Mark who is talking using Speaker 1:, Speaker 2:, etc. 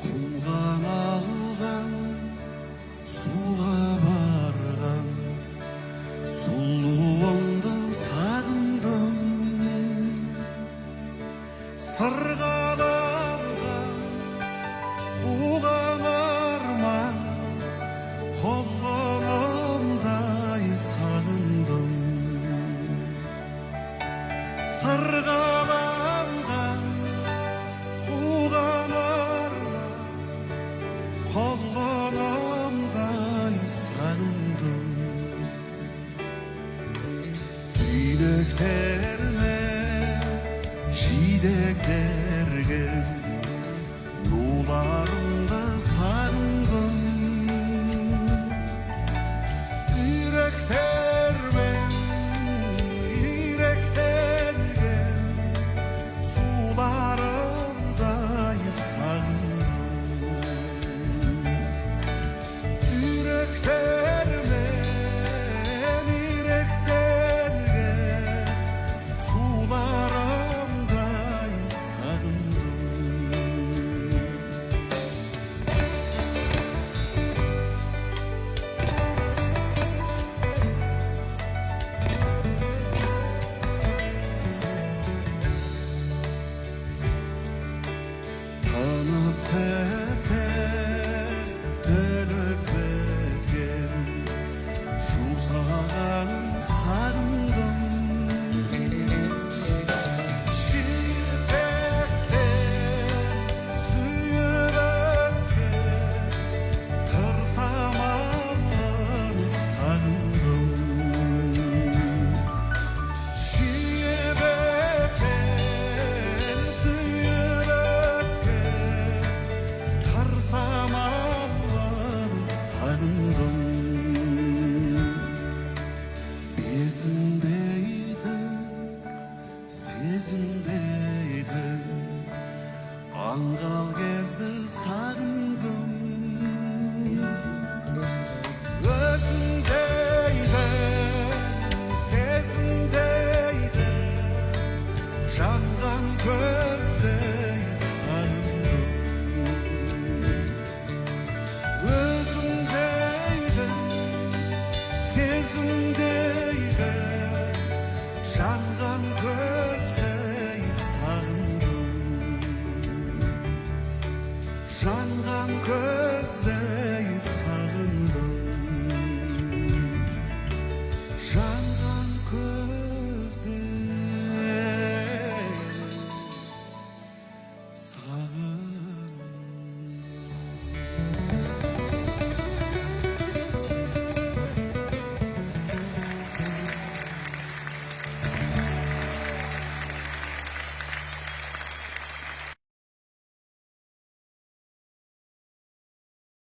Speaker 1: Құмған алған суға барған сұлуыңды сағындым. Сырғалаған қуған арман құлынымдай сағындым. Сырғалаған қуған арман құлынымдай сағындым. Түйнектеріне жидек терген нуларымды сағындым. Үйректермен үйректелген суларымдай сағындым. Үйректермен үйректелген суларымдай сағындым. Танып тәп-тәп түлік біткен жусаған сағындым. Шипектен сүйіп өткен қыр самалын сағындым. Шипектен сүйіп өткен қыр самалын сағындым. Безінбейді, сезінбейді, аңғал кезді сағындым. Өзіндейді, сезіндейді, жанған көздей сағындым. Өзіндейді, сезімдейді, жанған көздей сағындым. Жанған көздей сағындым.